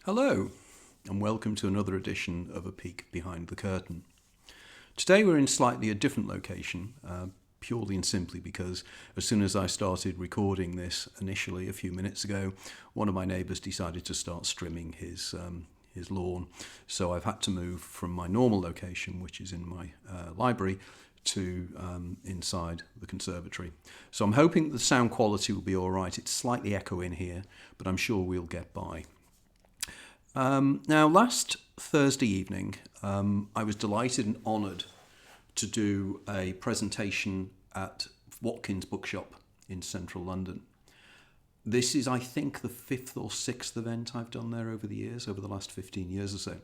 Hello, and welcome to another edition of A Peek Behind the Curtain. Today we're in slightly a different location, purely and simply because as soon as I started recording this initially a few minutes ago, one of my neighbours decided to start trimming his lawn. So I've had to move from my normal location, which is in my library, to inside the conservatory. So I'm hoping the sound quality will be all right. It's slightly echoing here, but I'm sure we'll get by. Now, last Thursday evening, I was delighted and honoured to do a presentation at Watkins Bookshop in central London. This is, I think, the fifth or sixth event I've done there over the last 15 years or so.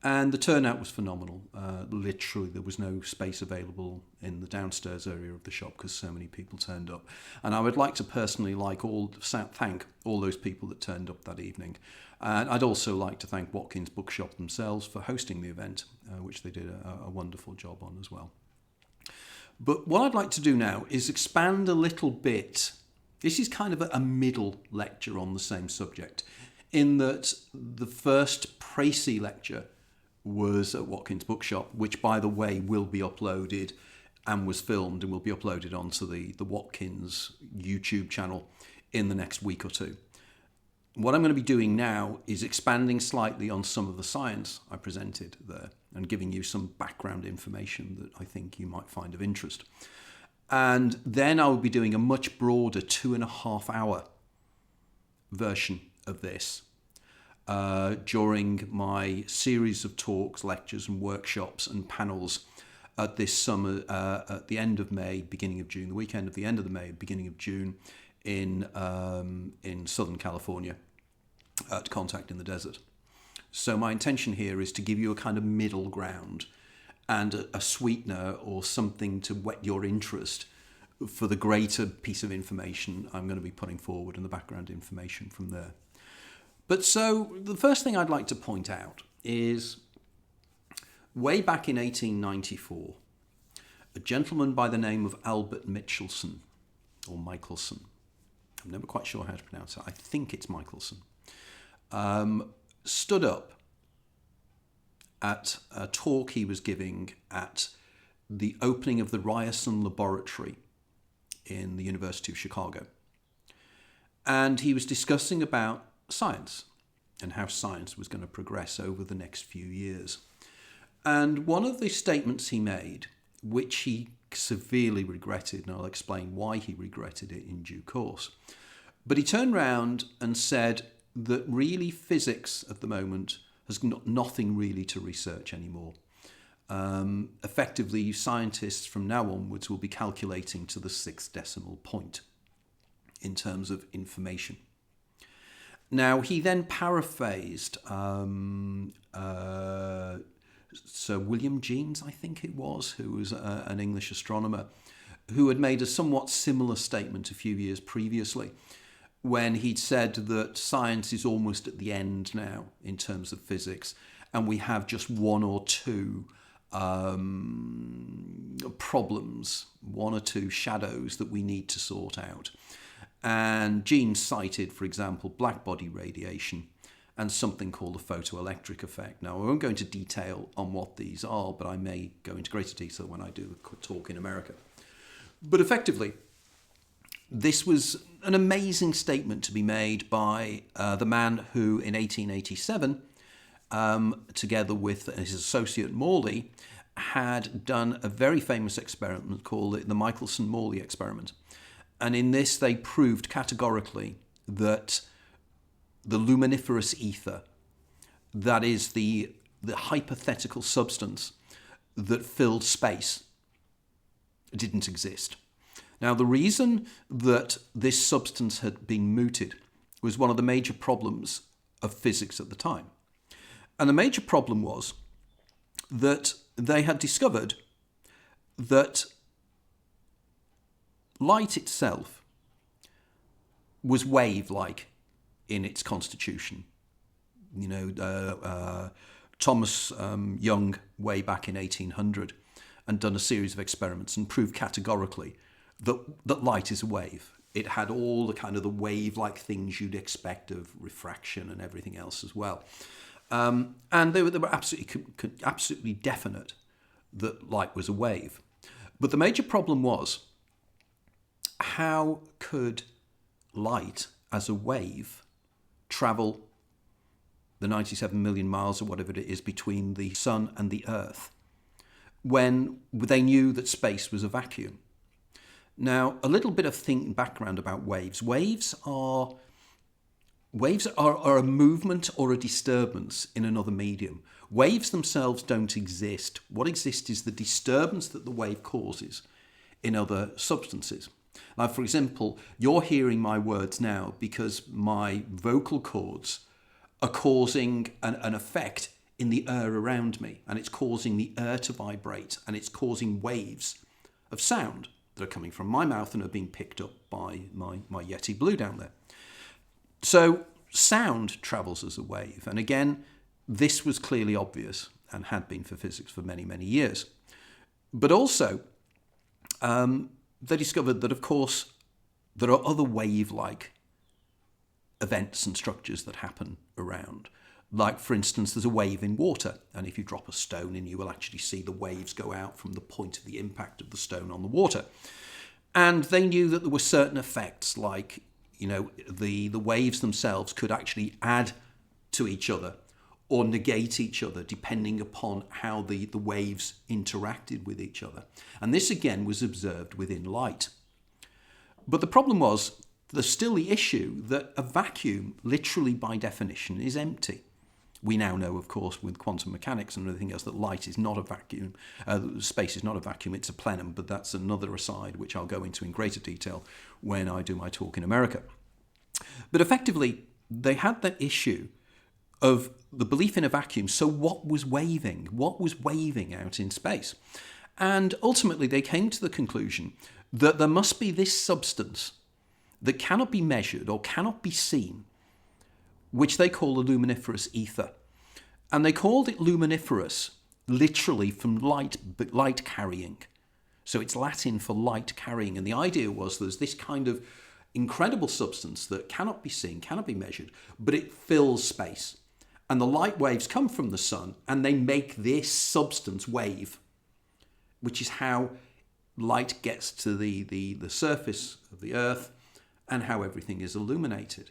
And the turnout was phenomenal. Literally, there was no space available in the downstairs area of the shop because so many people turned up. And I would like to personally thank all those people that turned up that evening. And I'd also like to thank Watkins Bookshop themselves for hosting the event, which they did a wonderful job on as well. But what I'd like to do now is expand a little bit. This is kind of a middle lecture on the same subject, in that the first précis lecture was at Watkins Bookshop, which, by the way, will be uploaded and was filmed and will be uploaded onto the Watkins YouTube channel in the next week or two. What I'm going to be doing now is expanding slightly on some of the science I presented there and giving you some background information that I think you might find of interest. And then I will be doing a much broader 2.5 hour version of this during my series of talks, lectures and workshops and panels at this summer, at the end of May, beginning of June, the weekend of the end of the May, beginning of June in Southern California at Contact in the Desert. So my intention here is to give you a kind of middle ground and a sweetener or something to whet your interest for the greater piece of information I'm going to be putting forward and the background information from there. But so the first thing I'd like to point out is way back in 1894, a gentleman by the name of Albert Michelson, or Michelson, I'm never quite sure how to pronounce it, I think it's Michelson, stood up at a talk he was giving at the opening of the Ryerson Laboratory in the University of Chicago. And he was discussing about science and how science was going to progress over the next few years. And one of the statements he made, which he severely regretted, and I'll explain why he regretted it in due course, but he turned round and said that really physics at the moment has got nothing really to research anymore. Effectively, scientists from now onwards will be calculating to the 6th decimal point in terms of information. Now, he then paraphrased Sir William Jeans, I think it was, who was an English astronomer, who had made a somewhat similar statement a few years previously when he'd said that science is almost at the end now in terms of physics, and we have just one or two problems, one or two shadows that we need to sort out. And Jeans cited, for example, black body radiation and something called the photoelectric effect. Now, I won't go into detail on what these are, but I may go into greater detail when I do a talk in America. But effectively, this was an amazing statement to be made by the man who, in 1887, together with his associate Morley, had done a very famous experiment called the Michelson-Morley experiment. And in this, they proved categorically that the luminiferous ether, that is the hypothetical substance that filled space, didn't exist. Now, the reason that this substance had been mooted was one of the major problems of physics at the time. And the major problem was that they had discovered that light itself was wave-like in its constitution. You know, Thomas Young, way back in 1800, and done a series of experiments and proved categorically that light is a wave. It had all the kind of the wave-like things you'd expect of refraction and everything else as well. And they were absolutely definite that light was a wave. But the major problem was, how could light as a wave travel the 97 million miles or whatever it is between the sun and the earth when they knew that space was a vacuum? Now, a little bit of background about waves. Waves are a movement or a disturbance in another medium. Waves themselves don't exist. What exists is the disturbance that the wave causes in other substances. Now, for example, you're hearing my words now because my vocal cords are causing an effect in the air around me, and it's causing the air to vibrate, and it's causing waves of sound that are coming from my mouth and are being picked up by my Yeti Blue down there. So sound travels as a wave. And again, this was clearly obvious and had been for physics for many, many years. But also, they discovered that, of course, there are other wave-like events and structures that happen around. Like, for instance, there's a wave in water, and if you drop a stone in, you will actually see the waves go out from the point of the impact of the stone on the water. And they knew that there were certain effects, like, the waves themselves could actually add to each other or negate each other depending upon how the waves interacted with each other. And this, again, was observed within light. But the problem was, there's still the issue that a vacuum, literally by definition, is empty. We now know, of course, with quantum mechanics and everything else, that light is not a vacuum. Space is not a vacuum, it's a plenum, but that's another aside, which I'll go into in greater detail when I do my talk in America. But effectively, they had that issue of the belief in a vacuum. So what was waving? What was waving out in space? And ultimately, they came to the conclusion that there must be this substance that cannot be measured or cannot be seen, which they call a luminiferous ether. And they called it luminiferous literally from light carrying. So it's Latin for light carrying. And the idea was there's this kind of incredible substance that cannot be seen, cannot be measured, but it fills space. And the light waves come from the sun and they make this substance wave, which is how light gets to the surface of the earth and how everything is illuminated.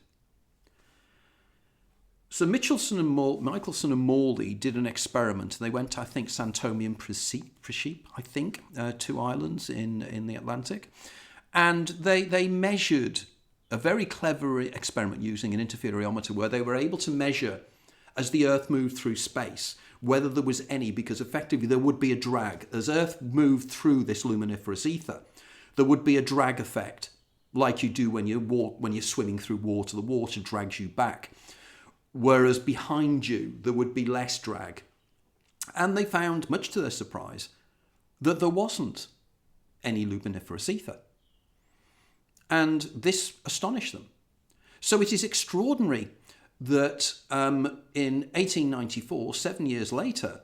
So Michelson and Morley did an experiment. They went to, I think, Santomi and Principe, two islands in the Atlantic. And they measured a very clever experiment using an interferometer where they were able to measure, as the Earth moved through space, whether there was any, because effectively there would be a drag. As Earth moved through this luminiferous ether, there would be a drag effect, like you do when you're swimming through water. The water drags you back. Whereas behind you, there would be less drag. And they found, much to their surprise, that there wasn't any luminiferous ether. And this astonished them. So it is extraordinary that in 1894, 7 years later,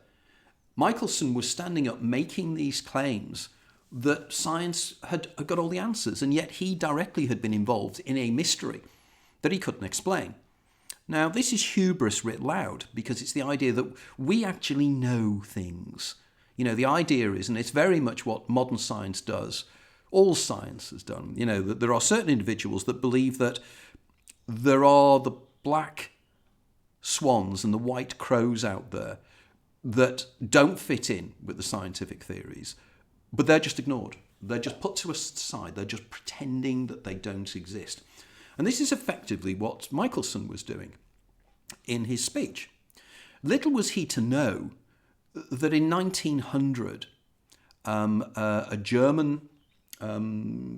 Michelson was standing up making these claims that science had got all the answers, and yet he directly had been involved in a mystery that he couldn't explain. Now, this is hubris writ loud, because it's the idea that we actually know things. The idea is, and it's very much what modern science does, all science has done, that there are certain individuals that believe that there are the black swans and the white crows out there that don't fit in with the scientific theories, but they're just ignored. They're just put to a side. They're just pretending that they don't exist. And this is effectively what Michelson was doing in his speech. Little was he to know that in 1900, a German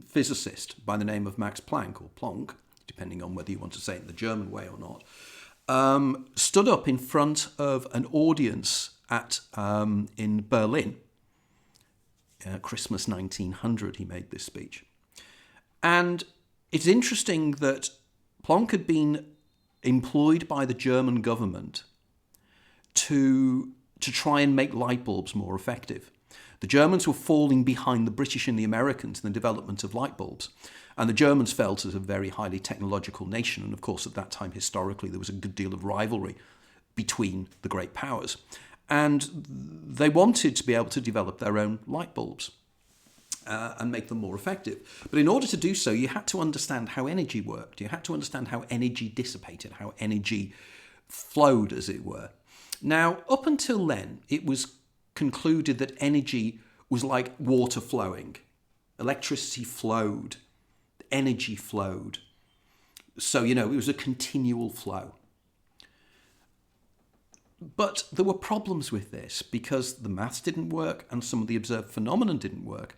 physicist by the name of Max Planck, or Planck, depending on whether you want to say it in the German way or not, stood up in front of an audience in Berlin. Christmas 1900, he made this speech. And it's interesting that Planck had been employed by the German government to try and make light bulbs more effective. The The Germans were falling behind the British and the Americans in the development of light bulbs. And the Germans felt as a very highly technological nation. And of course, at that time, historically, there was a good deal of rivalry between the great powers. And they wanted to be able to develop their own light bulbs and make them more effective. But in order to do so, you had to understand how energy worked. You had to understand how energy dissipated, how energy flowed, as it were. Now, up until then, it was concluded that energy was like water flowing. Electricity flowed, energy flowed. So, it was a continual flow. But there were problems with this because the maths didn't work and some of the observed phenomena didn't work.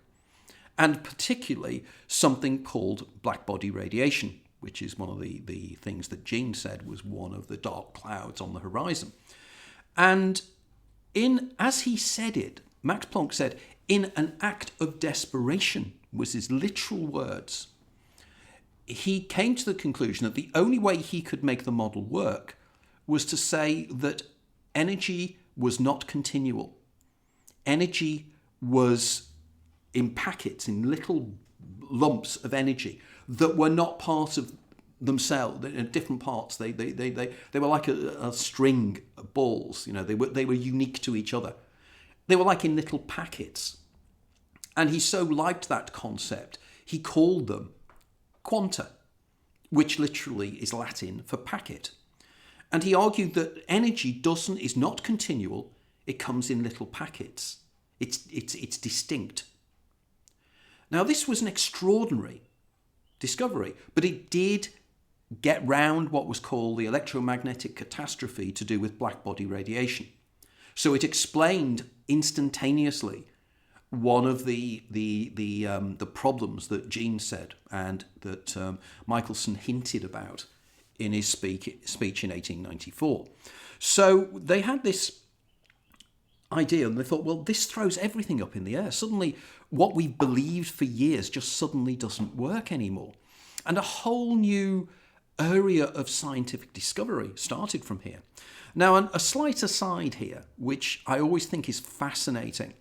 And particularly something called black body radiation, which is one of the things that Jean said was one of the dark clouds on the horizon. And as he said it, Max Planck said, in an act of desperation, was his literal words, he came to the conclusion that the only way he could make the model work was to say that energy was not continual. Energy was in packets, in little lumps of energy that were not part of themselves, in different parts. They were like a string of balls. They were unique to each other. They were like in little packets. And he so liked that concept, he called them quanta, which literally is Latin for packet. And he argued that energy is not continual, it comes in little packets. It's distinct. Now, this was an extraordinary discovery, but it did get round what was called the electromagnetic catastrophe to do with black body radiation. So it explained instantaneously one of the problems that Jean said and that Michelson hinted about in his speech in 1894. So they had this idea and they thought, well, this throws everything up in the air. Suddenly, what we've believed for years just suddenly doesn't work anymore. And a whole new area of scientific discovery started from here. Now, a slight aside here, which I always think is fascinating,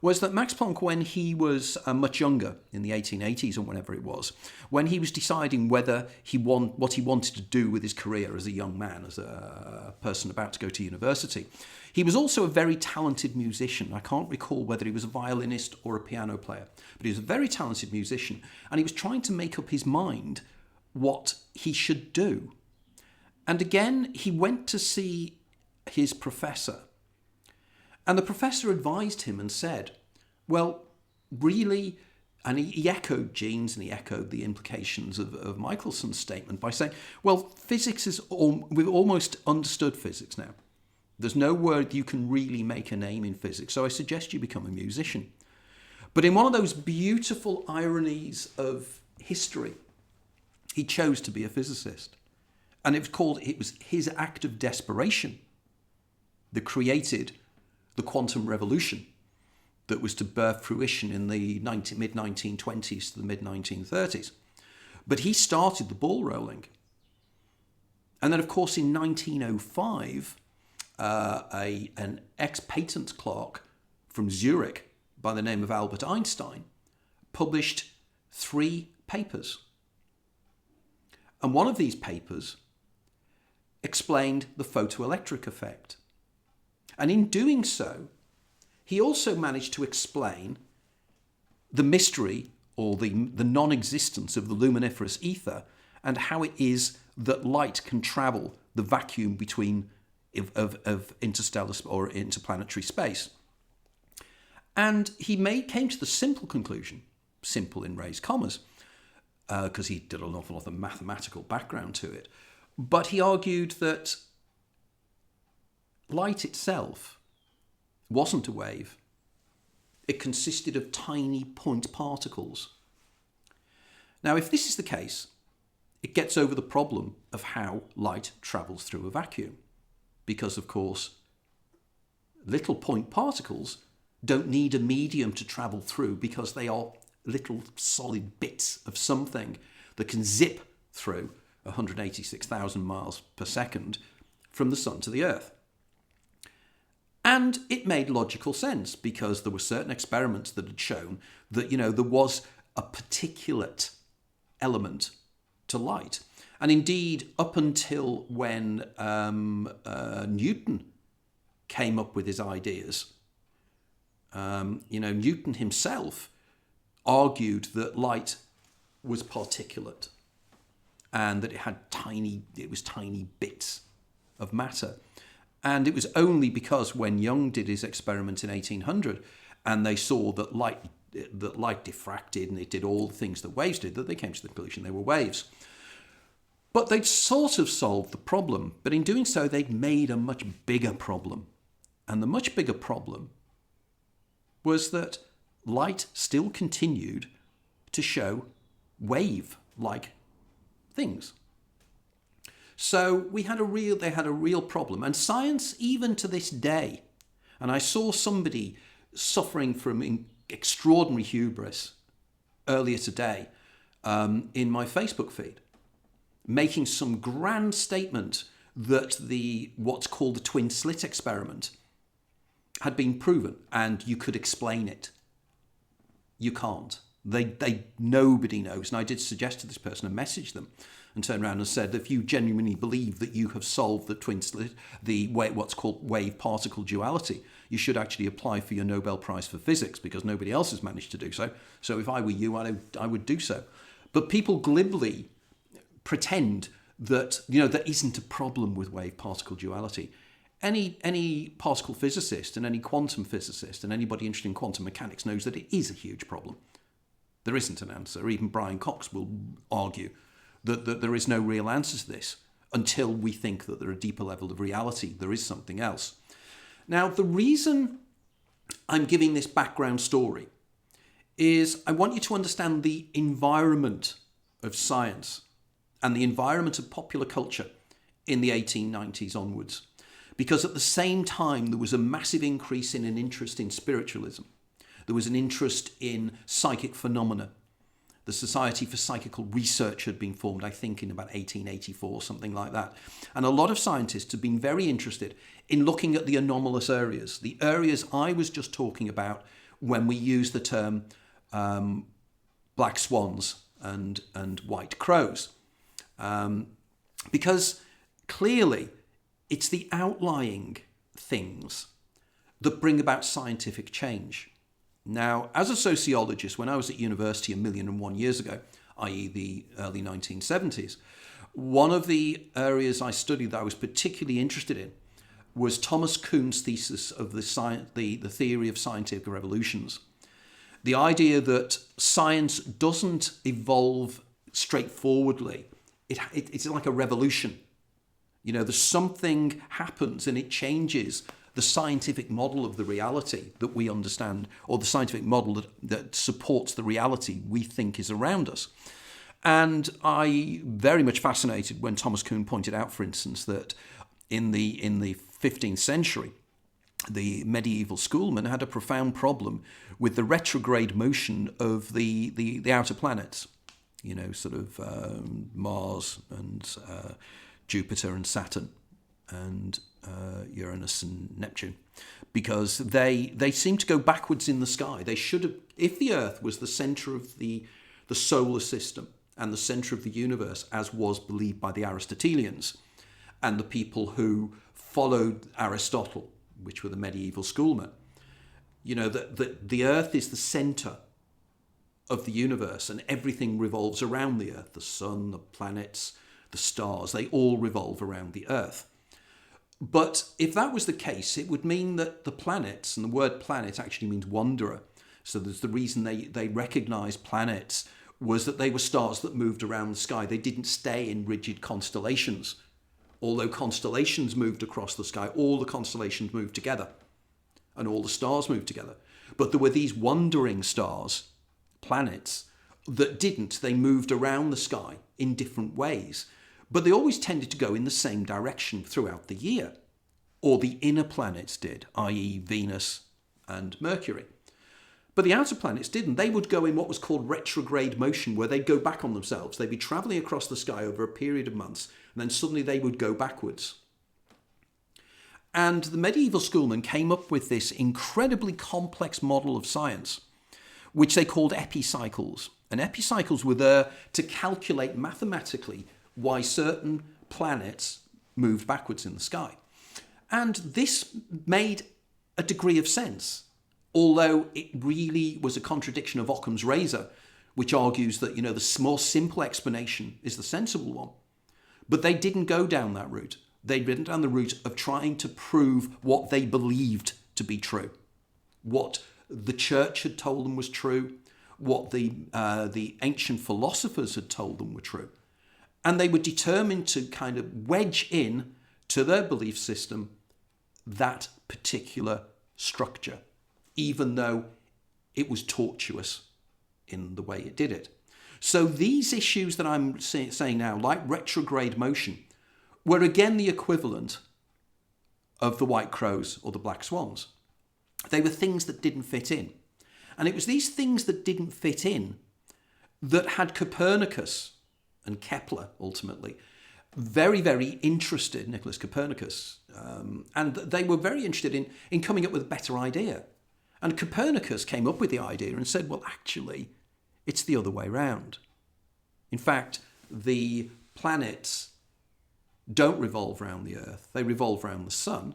was that Max Planck, when he was much younger, in the 1880s or whenever it was, when he was deciding whether what he wanted to do with his career as a young man, as a person about to go to university, he was also a very talented musician. I can't recall whether he was a violinist or a piano player, but he was a very talented musician, and he was trying to make up his mind what he should do. And again, he went to see his professor, and the professor advised him and said, well, really, and he echoed Jean's and he echoed the implications of Michelson's statement by saying, well, we've almost understood physics now. There's no word you can really make a name in physics, so I suggest you become a musician. But in one of those beautiful ironies of history, he chose to be a physicist. And it was his act of desperation that created the quantum revolution that was to bear fruition in the mid-1920s to the mid-1930s. But he started the ball rolling. And then, of course, in 1905, an ex-patent clerk from Zurich by the name of Albert Einstein published 3 papers. And one of these papers explained the photoelectric effect. And in doing so, he also managed to explain the mystery or the non-existence of the luminiferous ether and how it is that light can travel the vacuum between of interstellar or interplanetary space. And he came to the simple conclusion, simple in raised commas, because he did an awful lot of mathematical background to it, but he argued that light itself wasn't a wave. It consisted of tiny point particles. Now, if this is the case, it gets over the problem of how light travels through a vacuum. Because, of course, little point particles don't need a medium to travel through because they are little solid bits of something that can zip through 186,000 miles per second from the sun to the earth. And it made logical sense because there were certain experiments that had shown that, there was a particulate element to light. And indeed, up until when Newton came up with his ideas, Newton himself argued that light was particulate and that it was tiny bits of matter. And it was only because when Young did his experiment in 1800 and they saw that light diffracted and it did all the things that waves did, that they came to the conclusion they were waves. But they'd sort of solved the problem, but in doing so they'd made a much bigger problem. And the much bigger problem was that light still continued to show wave-like things. So they had a real problem. And science, even to this day, and I saw somebody suffering from extraordinary hubris earlier today in my Facebook feed, making some grand statement that what's called the twin slit experiment had been proven and you could explain it. You can't. Nobody knows. And I did suggest to this person and message them and turned around and said, if you genuinely believe that you have solved the twin slit, what's called wave-particle duality, you should actually apply for your Nobel Prize for Physics because nobody else has managed to do so. So if I were you, I would do so. But people glibly pretend that, there isn't a problem with wave-particle duality. Any particle physicist and any quantum physicist and anybody interested in quantum mechanics knows that it is a huge problem. There isn't an answer. Even Brian Cox will argue that there is no real answer to this until we think that there are a deeper level of reality. There is something else. Now, the reason I'm giving this background story is I want you to understand the environment of science and the environment of popular culture in the 1890s onwards. Because at the same time, there was a massive increase in an interest in spiritualism. There was an interest in psychic phenomena. The Society for Psychical Research had been formed, I think, in about 1884, something like that. And a lot of scientists have been very interested in looking at the anomalous areas, the areas I was just talking about when we use the term black swans and white crows. Because clearly it's the outlying things that bring about scientific change. Now, as a sociologist, when I was at university 1,001 years ago, i.e. the early 1970s, one of the areas I studied that I was particularly interested in was Thomas Kuhn's thesis of the theory of scientific revolutions. The idea that science doesn't evolve straightforwardly. It's like a revolution. There's something happens and it changes the scientific model of the reality that we understand, or the scientific model that supports the reality we think is around us. And I very much fascinated when Thomas Kuhn pointed out, for instance, that in the 15th century, the medieval schoolmen had a profound problem with the retrograde motion of the outer planets, Mars and Jupiter and Saturn and Uranus and Neptune, because they seem to go backwards in the sky. They should have, if the Earth was the centre of the solar system and the centre of the universe, as was believed by the Aristotelians and the people who followed Aristotle, which were the medieval schoolmen, that the Earth is the centre of the universe and everything revolves around the Earth. The sun, the planets, the stars, they all revolve around the Earth. But if that was the case, it would mean that the planets, and the word planet actually means wanderer. So there's the reason they recognized planets was that they were stars that moved around the sky. They didn't stay in rigid constellations. Although constellations moved across the sky, all the constellations moved together and all the stars moved together. But there were these wandering stars, planets, that didn't. They moved around the sky in different ways. But they always tended to go in the same direction throughout the year. Or the inner planets did, i.e. Venus and Mercury. But the outer planets didn't. They would go in what was called retrograde motion, where they'd go back on themselves. They'd be travelling across the sky over a period of months, and then suddenly they would go backwards. And the medieval schoolmen came up with this incredibly complex model of science, which they called epicycles. And epicycles were there to calculate mathematically why certain planets moved backwards in the sky. And this made a degree of sense, although it really was a contradiction of Occam's razor, which argues that, the more simple explanation is the sensible one. But they didn't go down that route. They went down the route of trying to prove what they believed to be true, what the church had told them was true, what the ancient philosophers had told them were true. And they were determined to kind of wedge in to their belief system that particular structure, even though it was tortuous in the way it did it. So these issues that I'm saying now, like retrograde motion, were again the equivalent of the white crows or the black swans. They were things that didn't fit in. And it was these things that didn't fit in that had Copernicus and Kepler, ultimately, very, very interested, Nicholas Copernicus, and they were very interested in coming up with a better idea. And Copernicus came up with the idea and said, well, actually, it's the other way round. In fact, the planets don't revolve around the Earth. They revolve around the sun,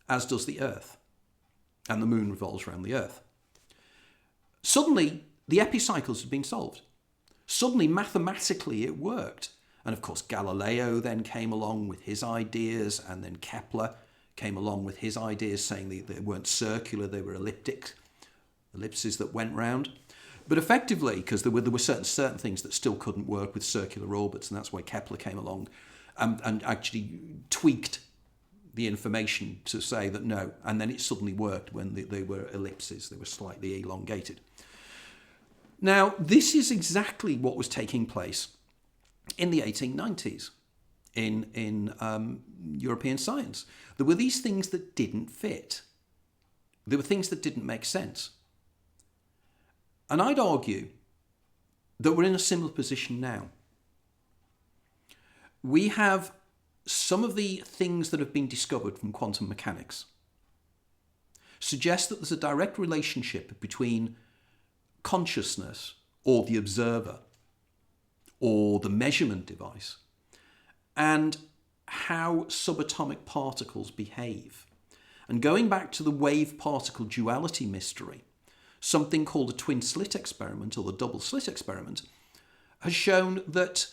as does the Earth. And the moon revolves around the Earth. Suddenly, the epicycles had been solved. Suddenly, mathematically, it worked. And of course, Galileo then came along with his ideas, and then Kepler came along with his ideas, saying they weren't circular, they were ellipses that went round. But effectively, because there were certain things that still couldn't work with circular orbits, and that's why Kepler came along and actually tweaked the information to say that no, and then it suddenly worked when they were ellipses, they were slightly elongated. Now, this is exactly what was taking place in the 1890s in European science. There were these things that didn't fit. There were things that didn't make sense. And I'd argue that we're in a similar position now. We have some of the things that have been discovered from quantum mechanics suggest that there's a direct relationship between consciousness or the observer or the measurement device and how subatomic particles behave. And going back to the wave-particle duality mystery, something called the twin slit experiment or the double slit experiment has shown that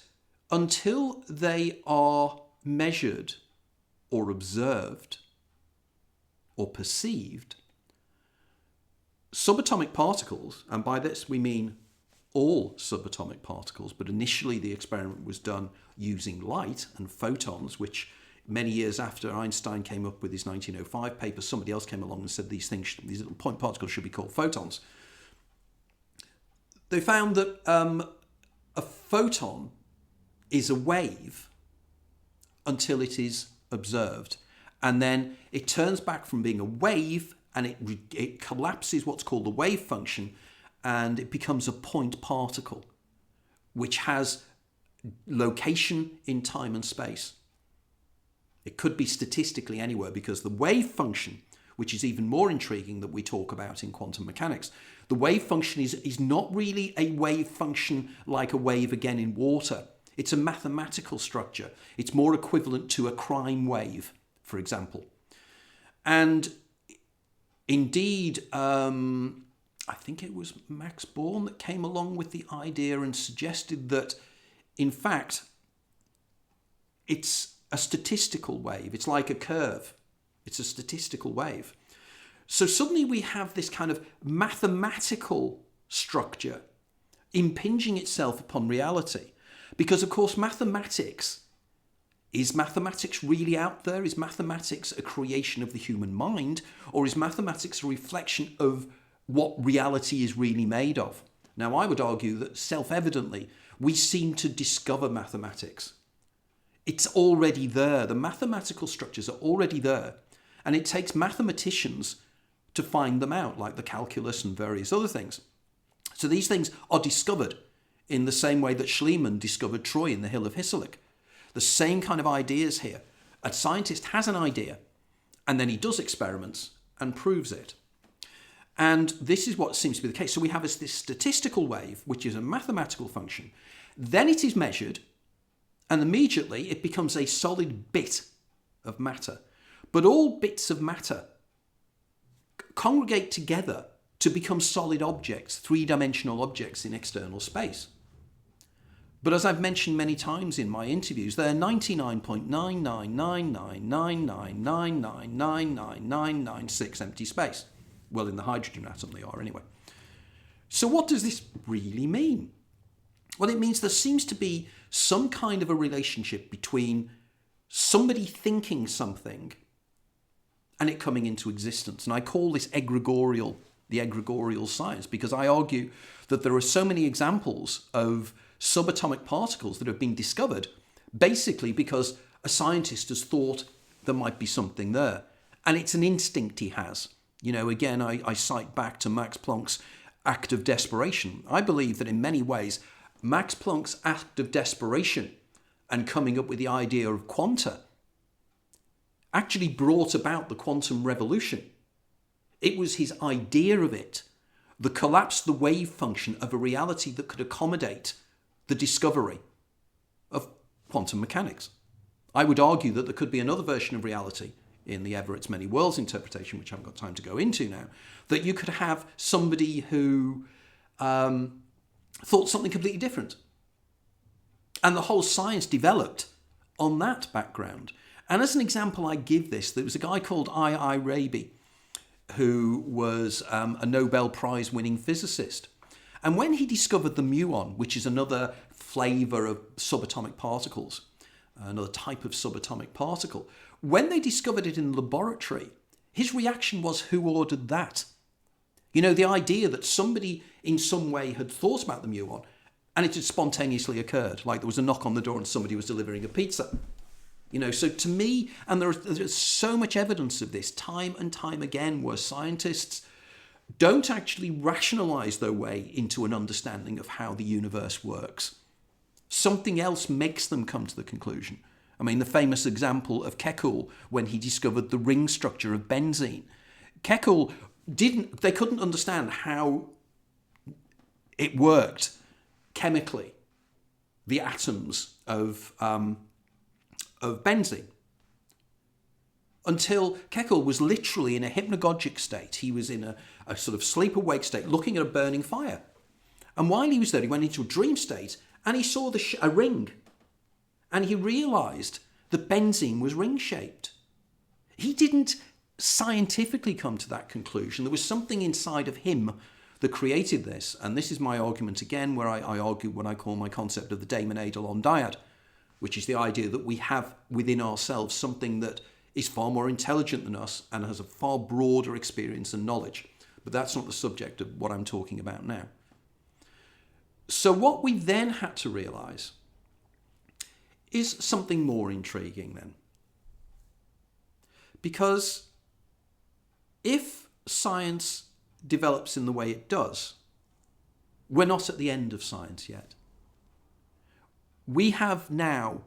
until they are measured or observed or perceived, subatomic particles, and by this we mean all subatomic particles, but initially the experiment was done using light and photons, which many years after Einstein came up with his 1905 paper, somebody else came along and said these little point particles should be called photons. They found that a photon is a wave until it is observed. And then it turns back from being a wave and it collapses what's called the wave function, and it becomes a point particle, which has location in time and space. It could be statistically anywhere, because the wave function, which is even more intriguing, that we talk about in quantum mechanics, the wave function is not really a wave function like a wave again in water. It's a mathematical structure. It's more equivalent to a crime wave, for example. And indeed, I think it was Max Born that came along with the idea and suggested that, in fact, it's a statistical wave. It's like a curve. It's a statistical wave. So suddenly we have this kind of mathematical structure impinging itself upon reality. Because, of course, is mathematics really out there? Is mathematics a creation of the human mind? Or is mathematics a reflection of what reality is really made of? Now, I would argue that self-evidently, we seem to discover mathematics. It's already there. The mathematical structures are already there. And it takes mathematicians to find them out, like the calculus and various other things. So these things are discovered in the same way that Schliemann discovered Troy in the Hill of Hyssop. The same kind of ideas here. A scientist has an idea, and then he does experiments and proves it. And this is what seems to be the case. So we have this statistical wave, which is a mathematical function. Then it is measured, and immediately it becomes a solid bit of matter. But all bits of matter congregate together to become solid objects, three-dimensional objects in external space. But as I've mentioned many times in my interviews, they're 99.9999999999996 empty space. Well, in the hydrogen atom they are anyway. So what does this really mean? Well, it means there seems to be some kind of a relationship between somebody thinking something and it coming into existence. And I call this the egregorial science, because I argue that there are so many examples of subatomic particles that have been discovered basically because a scientist has thought there might be something there. And it's an instinct he has. Again, I cite back to Max Planck's act of desperation. I believe that in many ways, Max Planck's act of desperation and coming up with the idea of quanta actually brought about the quantum revolution. It was his idea of it that collapsed the wave function of a reality that could accommodate the discovery of quantum mechanics. I would argue that there could be another version of reality in the Everett's many worlds interpretation, which I haven't got time to go into now, that you could have somebody who thought something completely different. And the whole science developed on that background. And as an example, I give this, there was a guy called I. Raby, who was a Nobel Prize winning physicist. And when he discovered the muon, which is another flavour of subatomic particles, another type of subatomic particle, when they discovered it in the laboratory, his reaction was, who ordered that? The idea that somebody in some way had thought about the muon and it had spontaneously occurred, like there was a knock on the door and somebody was delivering a pizza. So to me, and there's so much evidence of this time and time again, where scientists don't actually rationalize their way into an understanding of how the universe works. Something else makes them come to the conclusion. I mean, the famous example of Kekulé when he discovered the ring structure of benzene. Kekulé they couldn't understand how it worked chemically, the atoms of benzene, until Kekulé was literally in a hypnagogic state. He was in a sort of sleep-awake state, looking at a burning fire. And while he was there, he went into a dream state, and he saw a ring. And he realised that benzene was ring-shaped. He didn't scientifically come to that conclusion. There was something inside of him that created this. And this is my argument again, where I argue what I call my concept of the Damon-Eidalon dyad, which is the idea that we have within ourselves something that is far more intelligent than us and has a far broader experience and knowledge. But that's not the subject of what I'm talking about now. So what we then had to realise is something more intriguing then. Because if science develops in the way it does, we're not at the end of science yet. We have now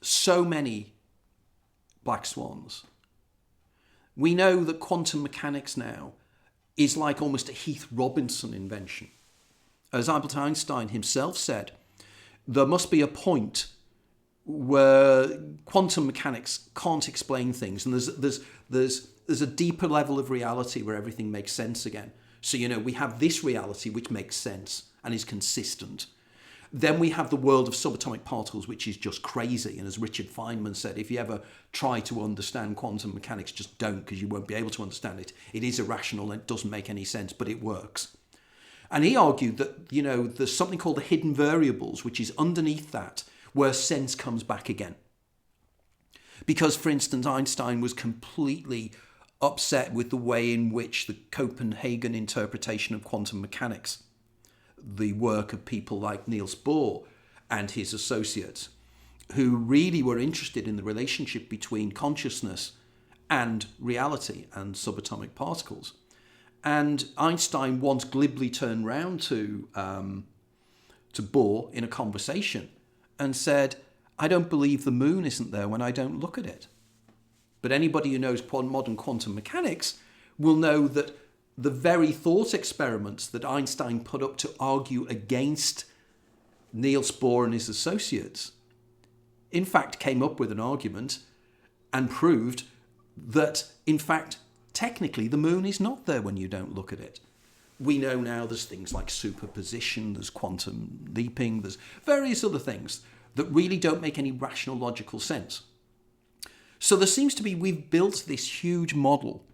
so many black swans. We know that quantum mechanics now is like almost a Heath Robinson invention. As Albert Einstein himself said, there must be a point where quantum mechanics can't explain things, and there's a deeper level of reality where everything makes sense again. So, we have this reality which makes sense and is consistent. Then we have the world of subatomic particles, which is just crazy. And as Richard Feynman said, if you ever try to understand quantum mechanics, just don't, because you won't be able to understand it. It is irrational and it doesn't make any sense, but it works. And he argued that, there's something called the hidden variables, which is underneath that, where sense comes back again. Because, for instance, Einstein was completely upset with the way in which the Copenhagen interpretation of quantum mechanics, the work of people like Niels Bohr and his associates, who really were interested in the relationship between consciousness and reality and subatomic particles. And Einstein once glibly turned round to Bohr in a conversation and said, I don't believe the moon isn't there when I don't look at it. But anybody who knows modern quantum mechanics will know that the very thought experiments that Einstein put up to argue against Niels Bohr and his associates, in fact, came up with an argument and proved that, in fact, technically the moon is not there when you don't look at it. We know now there's things like superposition, there's quantum leaping, there's various other things that really don't make any rational, logical sense. So there seems to be, we've built this huge model,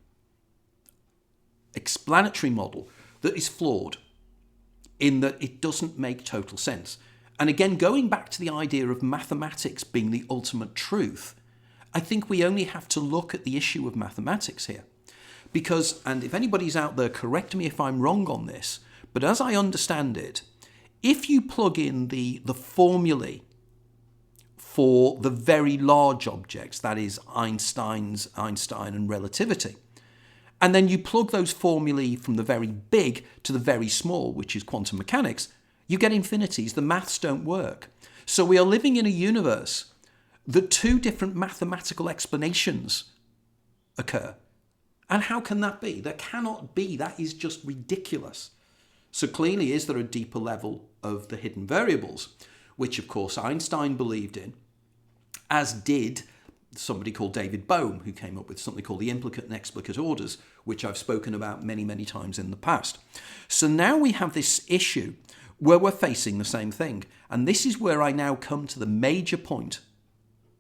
explanatory model, that is flawed in that it doesn't make total sense. And again, going back to the idea of mathematics being the ultimate truth, I think we only have to look at the issue of mathematics here. Because, and if anybody's out there, correct me if I'm wrong on this, but as I understand it, if you plug in the formulae for the very large objects, that is Einstein and relativity, and then you plug those formulae from the very big to the very small, which is quantum mechanics, you get infinities. The maths don't work. So we are living in a universe that two different mathematical explanations occur. And how can that be? There cannot be. That is just ridiculous. So clearly, is there a deeper level of the hidden variables, which of course Einstein believed in, as did somebody called David Bohm, who came up with something called the implicate and explicate orders, which I've spoken about many, many times in the past. So now we have this issue where we're facing the same thing. And this is where I now come to the major point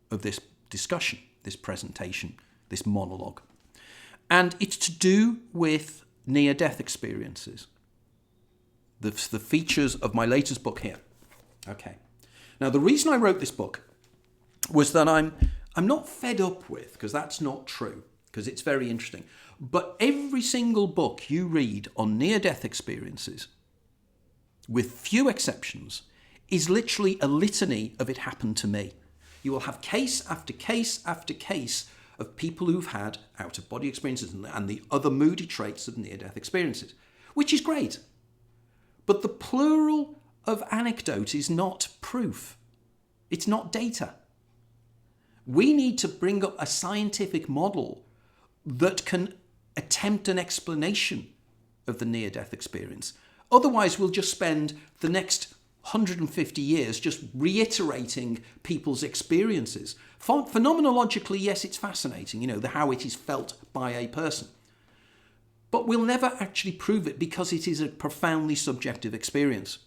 of this discussion, this presentation, this monologue. And it's to do with near-death experiences. The features of my latest book here. Okay. Now, the reason I wrote this book was that I'm not fed up with, because that's not true, because it's very interesting. But every single book you read on near-death experiences, with few exceptions, is literally a litany of it happened to me. You will have case after case after case of people who've had out-of-body experiences and the other moody traits of near-death experiences, which is great. But the plural of anecdote is not proof. It's not data. We need to bring up a scientific model that can attempt an explanation of the near-death experience. Otherwise, we'll just spend the next 150 years just reiterating people's experiences. Phenomenologically, yes, it's fascinating, how it is felt by a person. But we'll never actually prove it because it is a profoundly subjective experience.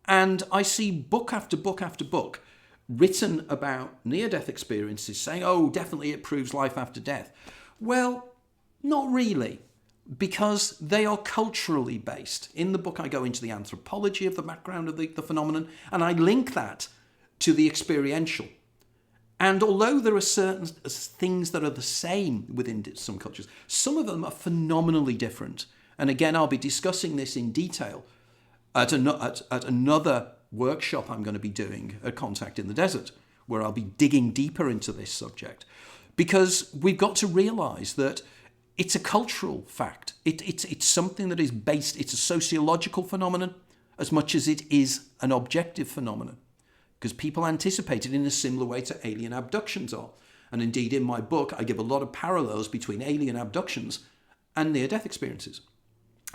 And I see book after book after book written about near-death experiences saying, oh, definitely it proves life after death. Well, not really, because they are culturally based. In the book, I go into the anthropology of the background of the phenomenon, and I link that to the experiential. And although there are certain things that are the same within some cultures, some of them are phenomenally different. And again, I'll be discussing this in detail at another workshop I'm going to be doing at Contact in the Desert, where I'll be digging deeper into this subject. Because we've got to realise that it's a cultural fact. It's something that is based, it's a sociological phenomenon as much as it is an objective phenomenon. Because people anticipate it in a similar way to alien abductions are. And indeed, in my book, I give a lot of parallels between alien abductions and near-death experiences.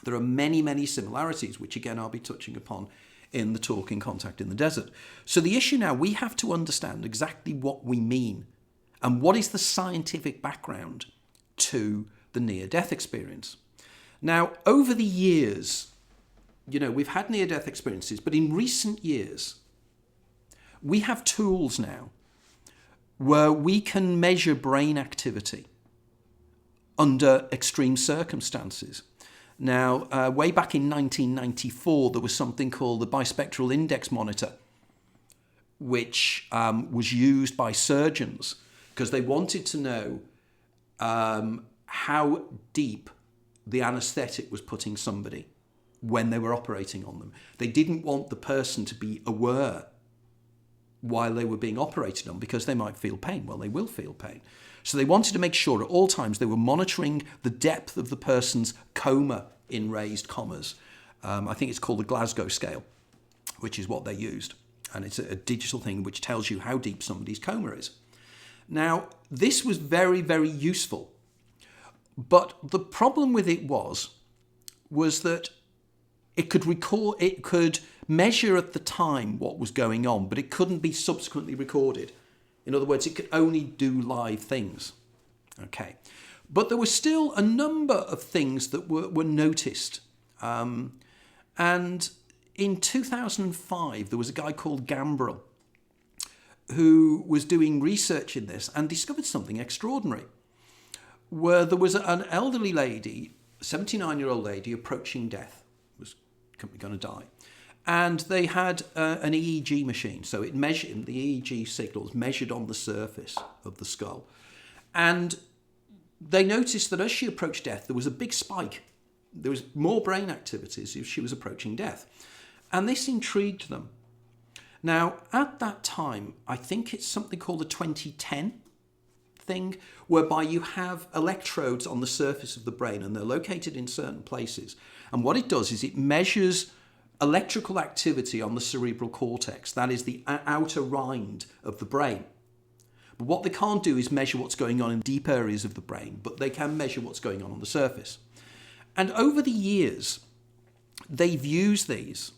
There are many, many similarities, which again, I'll be touching upon in the talk in Contact in the Desert. So the issue now, we have to understand exactly what we mean and what is the scientific background to the near-death experience. Now, over the years, we've had near-death experiences, but in recent years, we have tools now where we can measure brain activity under extreme circumstances. Now, way back in 1994, there was something called the bispectral index monitor, which was used by surgeons because they wanted to know how deep the anaesthetic was putting somebody when they were operating on them. They didn't want the person to be aware while they were being operated on because they might feel pain. Well, they will feel pain. So they wanted to make sure at all times they were monitoring the depth of the person's coma in raised commas. I think it's called the Glasgow scale, which is what they used. And it's a digital thing which tells you how deep somebody's coma is. Now, this was very, very useful. But the problem with it was that it could measure at the time what was going on, but it couldn't be subsequently recorded. In other words, it could only do live things. Okay. But there were still a number of things that were noticed. And in 2005, there was a guy called Gambrel who was doing research in this and discovered something extraordinary, where there was an elderly lady, a 79-year-old lady, approaching death, was going to die. And they had an EEG machine. So it measured, the EEG signals measured on the surface of the skull. And they noticed that as she approached death, there was a big spike. There was more brain activities as she was approaching death. And this intrigued them. Now, at that time, I think it's something called a 2010 thing, whereby you have electrodes on the surface of the brain, and they're located in certain places. And what it does is it measures electrical activity on the cerebral cortex, that is the outer rind of the brain. But what they can't do is measure what's going on in deep areas of the brain, but they can measure what's going on the surface. And over the years, they've used these,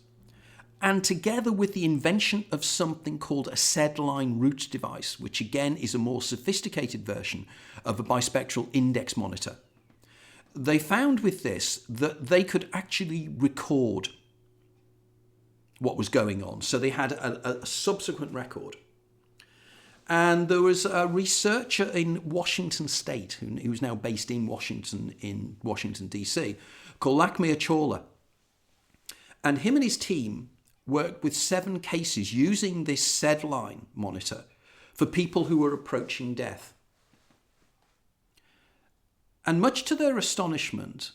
and together with the invention of something called a SED-line root device, which again is a more sophisticated version of a bispectral index monitor, they found with this that they could actually record what was going on. So they had a subsequent record. And there was a researcher in Washington State, who's now based in Washington, D.C., called Lakmir Chawla. And him and his team worked with 7 cases using this SED-line monitor for people who were approaching death. And much to their astonishment,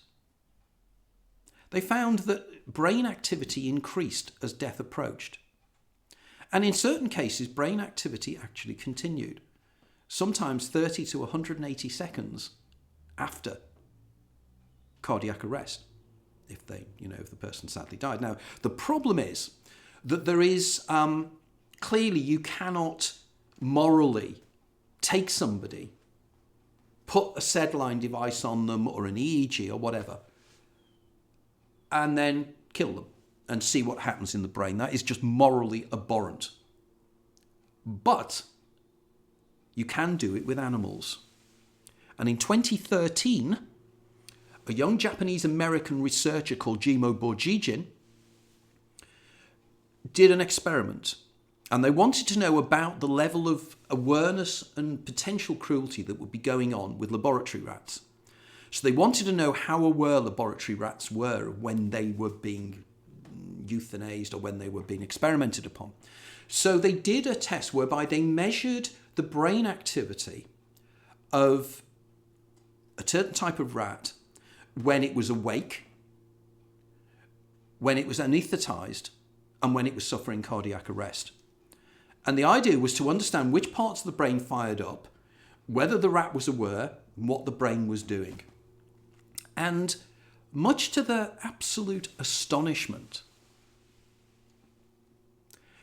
they found that brain activity increased as death approached. And in certain cases, brain activity actually continued, sometimes 30 to 180 seconds after cardiac arrest, if the person sadly died. Now, the problem is that there is, clearly you cannot morally take somebody, put a SED-line device on them or an EEG or whatever, and then kill them and see what happens in the brain. That is just morally abhorrent. But you can do it with animals. And in 2013, a young Japanese-American researcher called Jimo Borjigin did an experiment. And they wanted to know about the level of awareness and potential cruelty that would be going on with laboratory rats. So they wanted to know how aware laboratory rats were when they were being euthanized or when they were being experimented upon. So they did a test whereby they measured the brain activity of a certain type of rat when it was awake, when it was anaesthetized, and when it was suffering cardiac arrest. And the idea was to understand which parts of the brain fired up, whether the rat was aware, and what the brain was doing. And much to their absolute astonishment,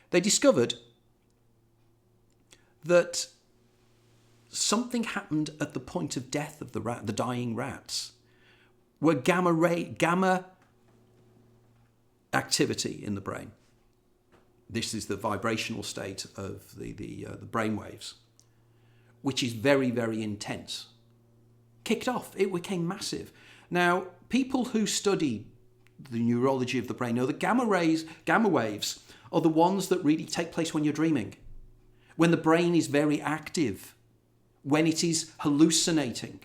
they discovered that something happened at the point of death of the dying rats, where gamma activity in the brain. This is the vibrational state of the brain waves, which is very, very intense. Kicked off, it became massive. Now, people who study the neurology of the brain know that gamma waves are the ones that really take place when you're dreaming, when the brain is very active, when it is hallucinating.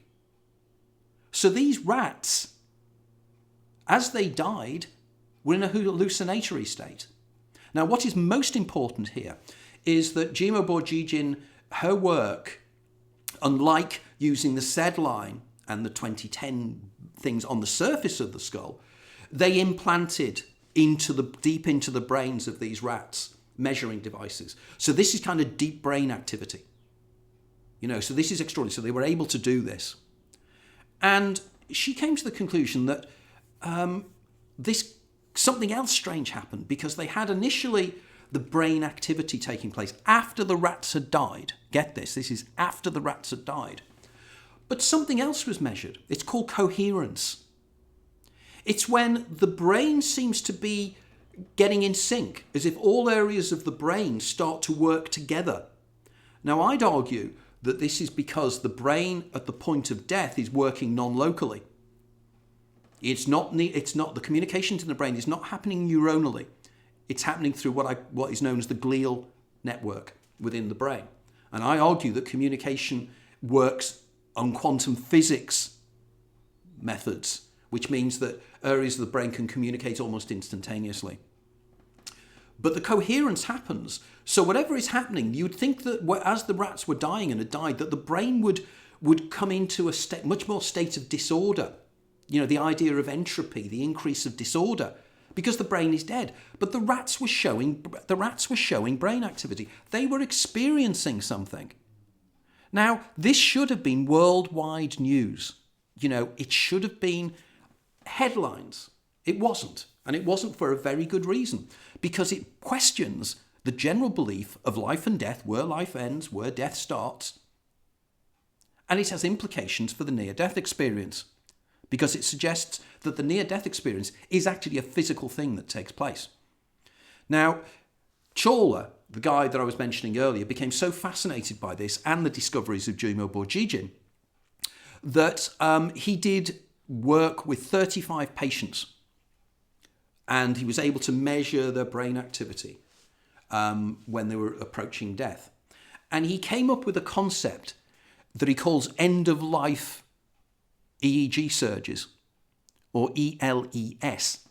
So these rats, as they died, were in a hallucinatory state. Now, what is most important here is that Jimo Borjigin, her work, unlike using the SED-line and the 2010 things on the surface of the skull, they implanted deep into the brains of these rats measuring devices. So this is kind of deep brain activity. So this is extraordinary. So they were able to do this. And she came to the conclusion that something else strange happened, because they had initially the brain activity taking place after the rats had died. Get this is after the rats had died. But something else was measured. It's called coherence. It's when the brain seems to be getting in sync, as if all areas of the brain start to work together. Now, I'd argue that this is because the brain at the point of death is working non-locally. It's not the communication to the brain is not happening neuronally. It's happening through what is known as the glial network within the brain. And I argue that communication works on quantum physics methods, which means that areas of the brain can communicate almost instantaneously. But the coherence happens. So whatever is happening, you'd think that as the rats were dying and had died, that the brain would come into a much more state of disorder. You know, the idea of entropy, the increase of disorder, because the brain is dead. But the rats were showing brain activity. They were experiencing something. Now, this should have been worldwide news. You know, it should have been headlines. It wasn't. And it wasn't for a very good reason, because it questions the general belief of life and death, where life ends, where death starts. And it has implications for the near-death experience, because it suggests that the near-death experience is actually a physical thing that takes place. Now, Chawla, the guy that I was mentioning earlier, became so fascinated by this and the discoveries of Jumio Borjigin that he did work with 35 patients, and he was able to measure their brain activity when they were approaching death. And he came up with a concept that he calls end-of-life EEG surges, or ELES.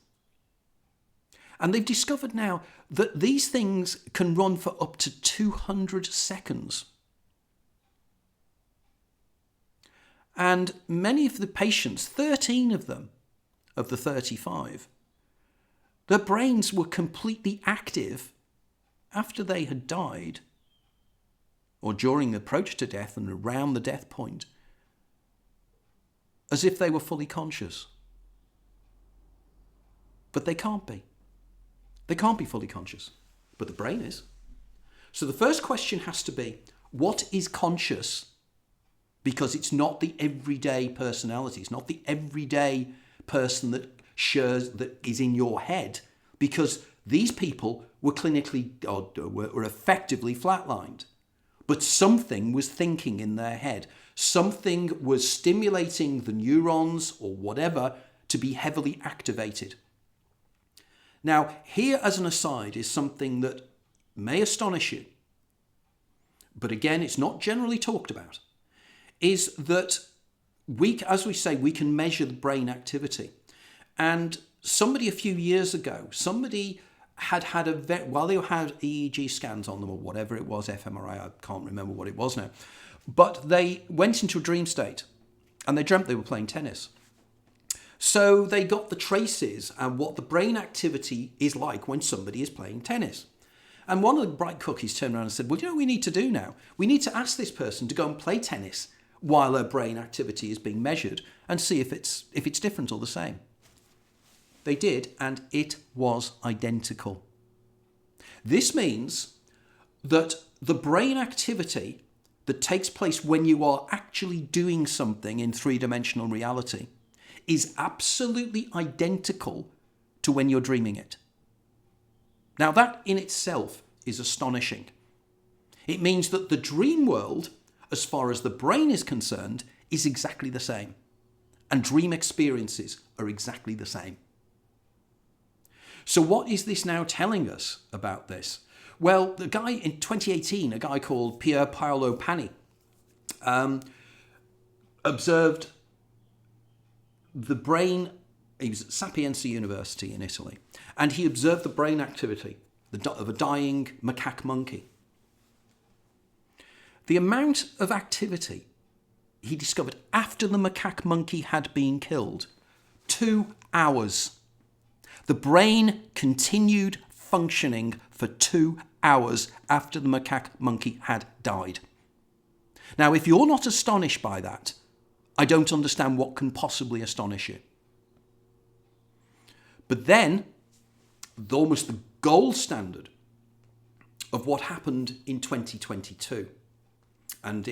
And they've discovered now that these things can run for up to 200 seconds. And many of the patients, 13 of them, of the 35, their brains were completely active after they had died, or during the approach to death and around the death point, as if they were fully conscious. But they can't be. They can't be fully conscious, but the brain is. So the first question has to be, what is conscious? Because it's not the everyday personality. It's not the everyday person that is in your head, because these people were clinically, or were effectively flatlined. But something was thinking in their head. Something was stimulating the neurons or whatever to be heavily activated. Now, here as an aside is something that may astonish you, but again, it's not generally talked about, is that as we say, we can measure the brain activity. And somebody a few years ago, had while they had EEG scans on them or whatever it was, fMRI, I can't remember what it was now, but they went into a dream state and they dreamt they were playing tennis. So they got the traces and what the brain activity is like when somebody is playing tennis. And one of the bright cookies turned around and said, well, you know what we need to do now? We need to ask this person to go and play tennis while their brain activity is being measured and see if it's different or the same. They did, and it was identical. This means that the brain activity that takes place when you are actually doing something in three-dimensional reality is absolutely identical to when you're dreaming it. Now, that in itself is astonishing. It means that the dream world, as far as the brain is concerned, is exactly the same. And dream experiences are exactly the same. So what is this now telling us about this? Well, the guy in 2018, a guy called Pier Paolo Pani, observed the brain. He was at Sapienza University in Italy, and he observed the brain activity of a dying macaque monkey. The amount of activity he discovered after the macaque monkey had been killed, 2 hours. The brain continued functioning for 2 hours after the macaque monkey had died. Now, if you're not astonished by that, I don't understand what can possibly astonish you. But then, almost the gold standard of what happened in 2022. And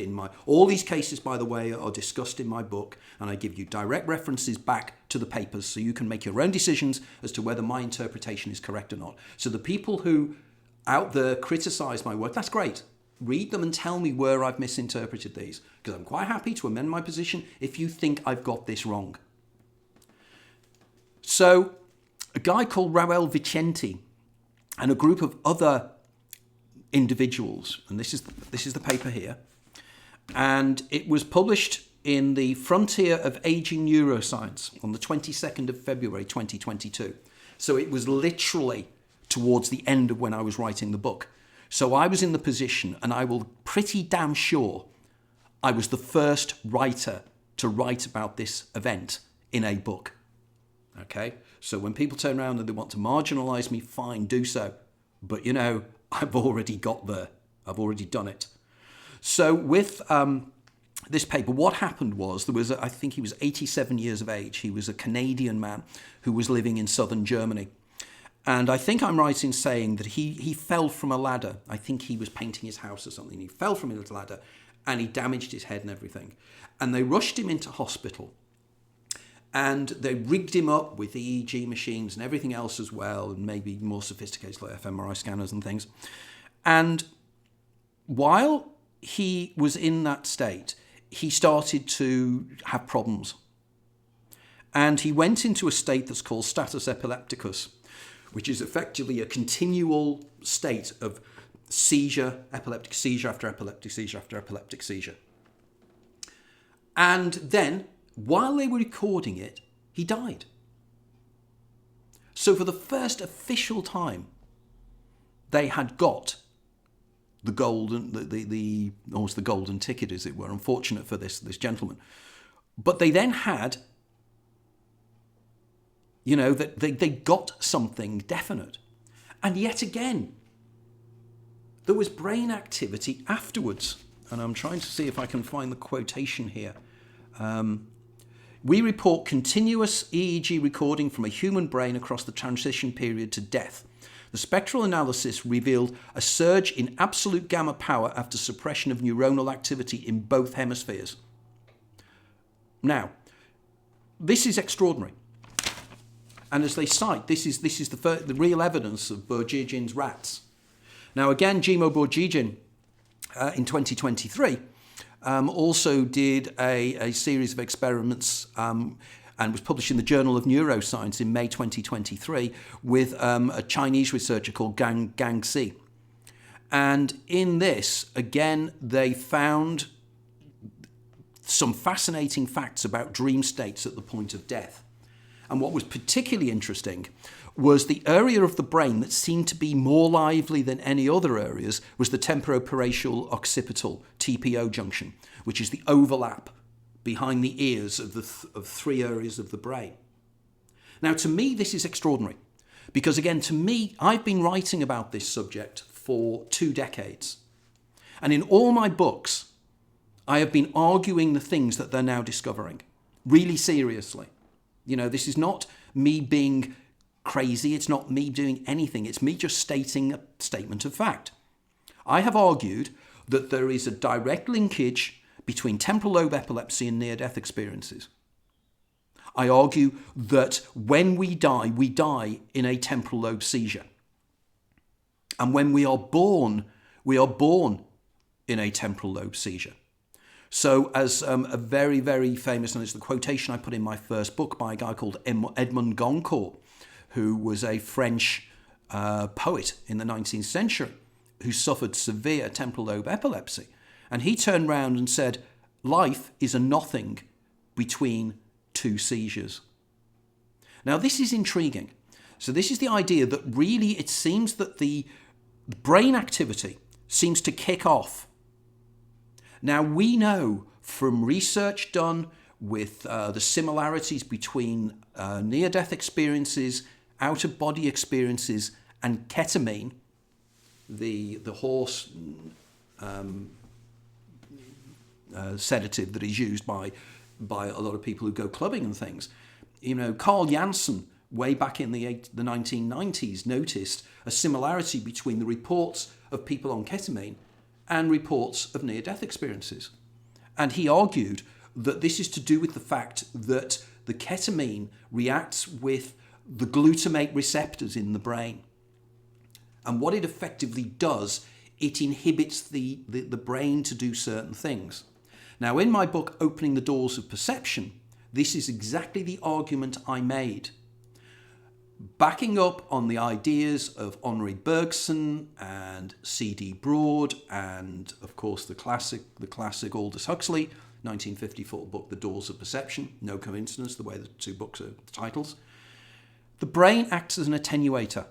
all these cases, by the way, are discussed in my book, and I give you direct references back to the papers so you can make your own decisions as to whether my interpretation is correct or not. So the people who out there criticize my work, that's great. Read them and tell me where I've misinterpreted these, because I'm quite happy to amend my position if you think I've got this wrong. So a guy called Raul Vicente and a group of other individuals, and this is the paper here, and it was published in the Frontier of Aging Neuroscience on the 22nd of February 2022. So it was literally towards the end of when I was writing the book. So I was in the position, and I will pretty damn sure I was the first writer to write about this event in a book. Okay? So when people turn around and they want to marginalise me, fine, do so. But, I've already got there. I've already done it. So with this paper, what happened was I think he was 87 years of age. He was a Canadian man who was living in southern Germany. And I think I'm right in saying that he fell from a ladder. I think he was painting his house or something. He fell from his ladder and he damaged his head and everything. And they rushed him into hospital. And they rigged him up with EEG machines and everything else as well, and maybe more sophisticated like fMRI scanners and things. And while he was in that state, he started to have problems. And he went into a state that's called status epilepticus, which is effectively a continual state of seizure, epileptic seizure after epileptic seizure after epileptic seizure. And then, while they were recording it, he died. So for the first official time, they had got the golden, almost the golden ticket, as it were. Unfortunate for this gentleman, but they then had, that they got something definite, and yet again, there was brain activity afterwards. And I'm trying to see if I can find the quotation here. We report continuous EEG recording from a human brain across the transition period to death. The spectral analysis revealed a surge in absolute gamma power after suppression of neuronal activity in both hemispheres. Now, this is extraordinary. And as they cite, this is the real evidence of Bourgigin's rats. Now, again, Jimo Bourgigin, in 2023, also did a series of experiments and was published in the Journal of Neuroscience in May 2023 with a Chinese researcher called Gang Xi. And in this, again, they found some fascinating facts about dream states at the point of death. And what was particularly interesting was the area of the brain that seemed to be more lively than any other areas was the temporoparietal occipital, TPO junction, which is the overlap behind the ears of three areas of the brain. Now, to me, this is extraordinary because, again, to me, I've been writing about this subject for 2 decades. And in all my books, I have been arguing the things that they're now discovering, really seriously. This is not me being crazy. It's not me doing anything. It's me just stating a statement of fact. I have argued that there is a direct linkage between temporal lobe epilepsy and near-death experiences. I argue that when we die in a temporal lobe seizure. And when we are born in a temporal lobe seizure. So as a very, very famous, and it's the quotation I put in my first book by a guy called Edmond Goncourt, who was a French poet in the 19th century who suffered severe temporal lobe epilepsy. And he turned around and said, life is a nothing between 2 seizures. Now, this is intriguing. So this is the idea that really it seems that the brain activity seems to kick off. Now, we know from research done with the similarities between near-death experiences, out-of-body experiences, and ketamine, the horse sedative that is used by a lot of people who go clubbing and things. Carl Janssen way back in the 1990s, noticed a similarity between the reports of people on ketamine and reports of near-death experiences. And he argued that this is to do with the fact that the ketamine reacts with the glutamate receptors in the brain. And what it effectively does, it inhibits the brain to do certain things. Now, in my book, Opening the Doors of Perception, this is exactly the argument I made, backing up on the ideas of Henri Bergson and C.D. Broad and, of course, the classic Aldous Huxley, 1954 book, The Doors of Perception. No coincidence, the way the two books are titles. The brain acts as an attenuator.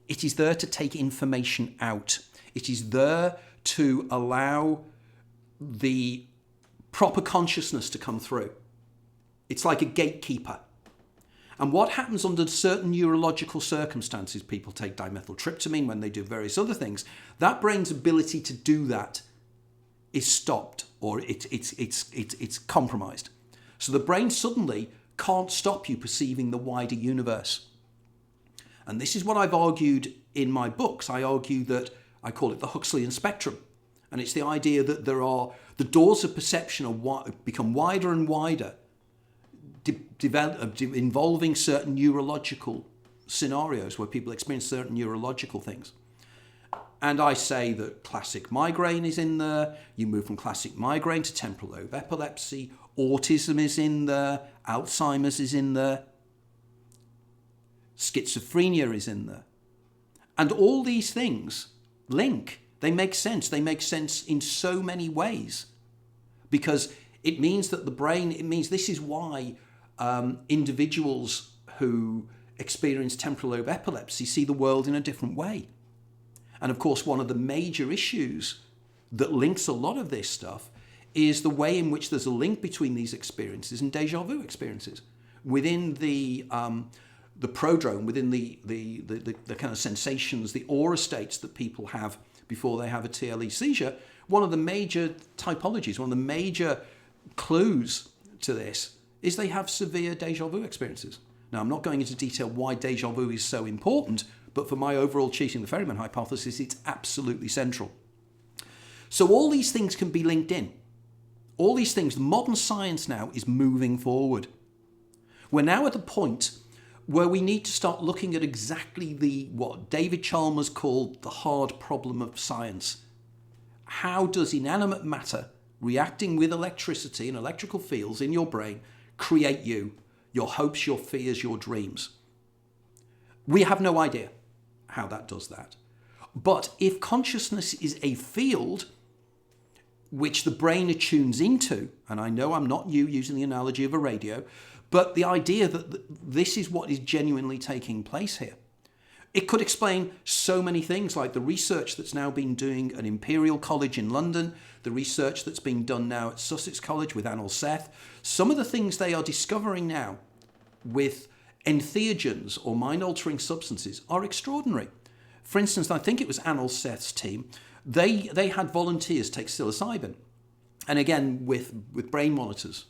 It is there to take information out. It is there to allow the proper consciousness to come through. It's like a gatekeeper. And what happens under certain neurological circumstances, people take dimethyltryptamine when they do various other things, that brain's ability to do that is stopped, or it's compromised. So the brain suddenly can't stop you perceiving the wider universe. And this is what I've argued in my books. I argue that, I call it the Huxleyan spectrum. And it's the idea that the doors of perception become wider and wider, involving certain neurological scenarios where people experience certain neurological things. And I say that classic migraine is in there. You move from classic migraine to temporal lobe epilepsy. Autism is in there. Alzheimer's is in there. Schizophrenia is in there. And all these things link. They make sense. They make sense in so many ways. Because it means that the brain, this is why individuals who experience temporal lobe epilepsy see the world in a different way. And of course, one of the major issues that links a lot of this stuff is the way in which there's a link between these experiences and déjà vu experiences. Within the prodrome, within the kind of sensations, the aura states that people have before they have a TLE seizure, one of the major typologies, one of the major clues to this is they have severe déjà vu experiences. Now, I'm not going into detail why déjà vu is so important, but for my overall cheating the ferryman hypothesis, it's absolutely central. So all these things can be linked in. All these things, modern science now is moving forward. We're now at a point where we need to start looking at exactly what David Chalmers called the hard problem of science. How does inanimate matter reacting with electricity and electrical fields in your brain create you, your hopes, your fears, your dreams? We have no idea how that does that. But if consciousness is a field which the brain attunes into, and I know I'm not using the analogy of a radio, but the idea that this is what is genuinely taking place here. It could explain so many things, like the research that's now been doing at Imperial College in London, the research that's being done now at Sussex College with Anil Seth. Some of the things they are discovering now with entheogens or mind-altering substances are extraordinary. For instance, I think it was Anil Seth's team, they had volunteers take psilocybin. And again, with brain monitors,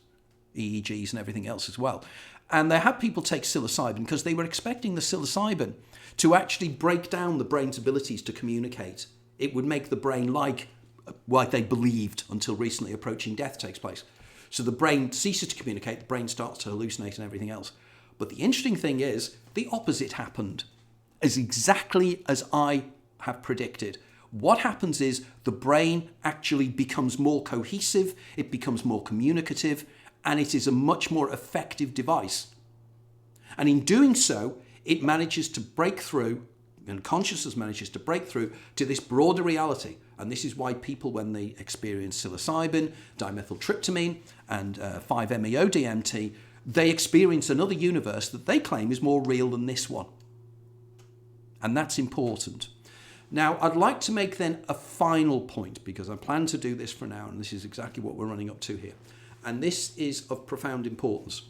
EEGs and everything else as well. And they had people take psilocybin because they were expecting the psilocybin to actually break down the brain's abilities to communicate. It would make the brain like they believed until recently approaching death takes place. So the brain ceases to communicate, the brain starts to hallucinate and everything else. But the interesting thing is, the opposite happened, as exactly as I have predicted. What happens is the brain actually becomes more cohesive, it becomes more communicative, and it is a much more effective device. And in doing so, it manages to break through, and consciousness manages to break through to this broader reality. And this is why people, when they experience psilocybin, dimethyltryptamine, and 5-MeO-DMT, they experience another universe that they claim is more real than this one. And that's important. Now, I'd like to make then a final point, because I plan to do this for now, and this is exactly what we're running up to here. And this is of profound importance.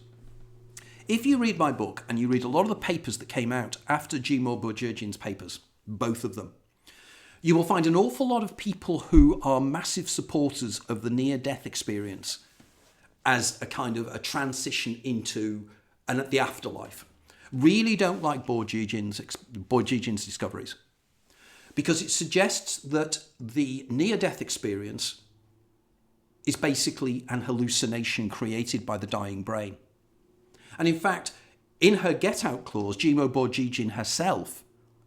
If you read my book, and you read a lot of the papers that came out after Jimoh Bourjirjian's papers, both of them, you will find an awful lot of people who are massive supporters of the near-death experience as a kind of a transition into the afterlife. Really don't like Boyd-Geoghegan's discoveries, because it suggests that the near-death experience is basically an hallucination created by the dying brain. And in fact, in her get-out clause, Jimo Boyd-Geoghegan herself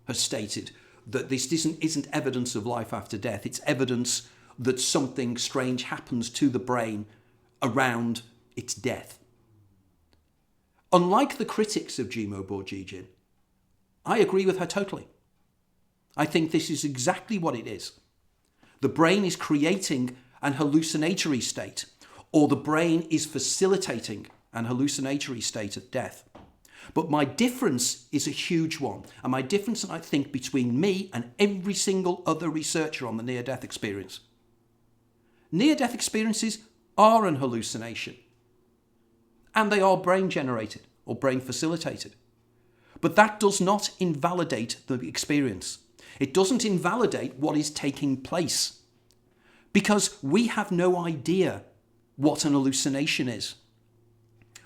has stated that this isn't evidence of life after death. It's evidence that something strange happens to the brain around its death. Unlike the critics of Jimo Boyd-Geoghegan, I agree with her totally. I think this is exactly what it is. The brain is creating an hallucinatory state, or the brain is facilitating an hallucinatory state at death. But my difference is a huge one. And my difference, I think, between me and every single other researcher on the near-death experience. Near-death experiences are an hallucination. And they are brain-generated or brain-facilitated. But that does not invalidate the experience. It doesn't invalidate what is taking place. Because we have no idea what an hallucination is.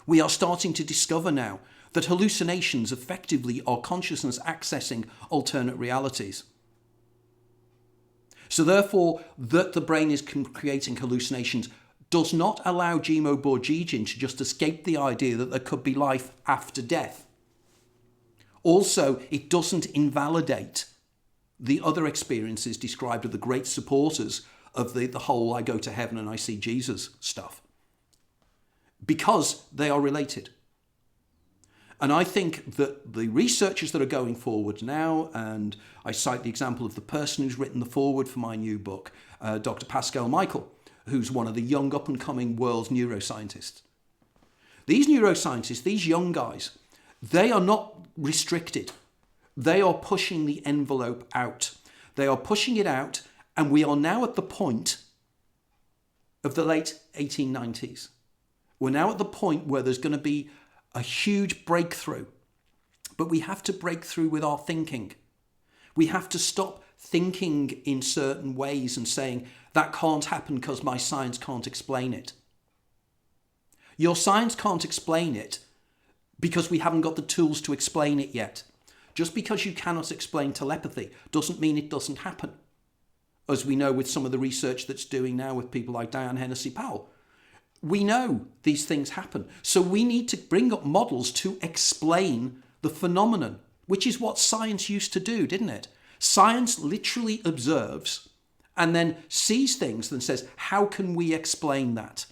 We are starting to discover now that hallucinations effectively are consciousness accessing alternate realities. So therefore, that the brain is creating hallucinations does not allow Jimo Boyd-Geoghegan to just escape the idea that there could be life after death. Also, it doesn't invalidate the other experiences described of the great supporters of the whole I go to heaven and I see Jesus stuff, because they are related. And I think that the researchers that are going forward now, and I cite the example of the person who's written the foreword for my new book, Dr. Pascal Michael, who's one of the young up-and-coming world's neuroscientists. These neuroscientists, these young guys, they are not restricted. They are pushing the envelope out. They are pushing it out, and we are now at the point of the late 1890s. We're now at the point where there's going to be a huge breakthrough. But we have to break through with our thinking. We have to stop thinking in certain ways and saying, that can't happen because my science can't explain it. Your science can't explain it because we haven't got the tools to explain it yet. Just because you cannot explain telepathy doesn't mean it doesn't happen. As we know with some of the research that's doing now with people like Diane Hennessy Powell. We know these things happen. So we need to bring up models to explain the phenomenon, which is what science used to do, didn't it? Science literally observes and then sees things and says, how can we explain that?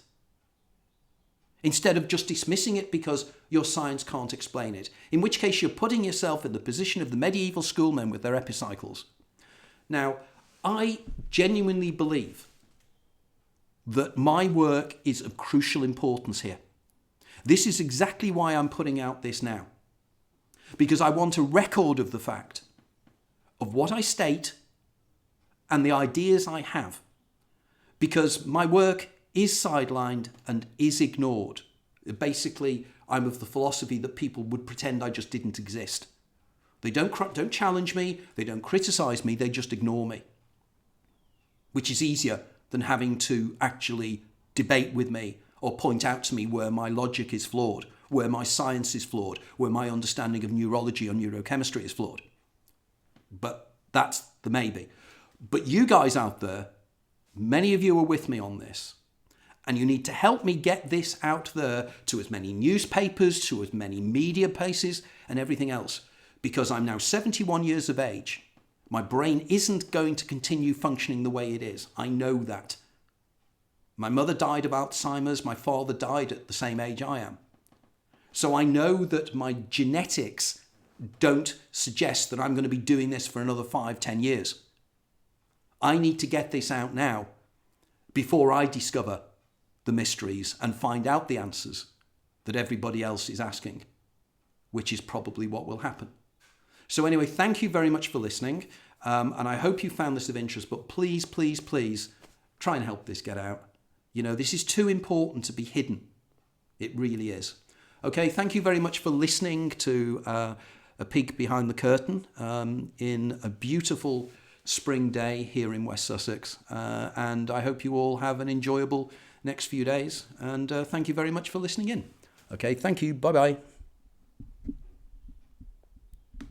Instead of just dismissing it because your science can't explain it. In which case you're putting yourself in the position of the medieval schoolmen with their epicycles. Now, I genuinely believe that my work is of crucial importance here. This is exactly why I'm putting out this now. Because I want a record of the fact of what I state and the ideas I have. Because my work is sidelined and is ignored. Basically, I'm of the philosophy that people would pretend I just didn't exist. They don't challenge me, they don't criticize me, they just ignore me. Which is easier than having to actually debate with me or point out to me where my logic is flawed, where my science is flawed, where my understanding of neurology or neurochemistry is flawed. But that's the maybe. But you guys out there, many of you are with me on this, and you need to help me get this out there to as many newspapers, to as many media places and everything else, because I'm now 71 years of age. My brain isn't going to continue functioning the way it is. I know that. My mother died of Alzheimer's. My father died at the same age I am. So I know that my genetics don't suggest that I'm going to be doing this for another 5-10 years. I need to get this out now before I discover the mysteries and find out the answers that everybody else is asking, which is probably what will happen. So anyway, thank you very much for listening. And I hope you found this of interest, but please, please, please try and help this get out. You know, this is too important to be hidden. It really is. Okay, thank you very much for listening to a peek behind the curtain in a beautiful spring day here in West Sussex. And I hope you all have an enjoyable next few days. And thank you very much for listening in. Okay, thank you. Bye-bye.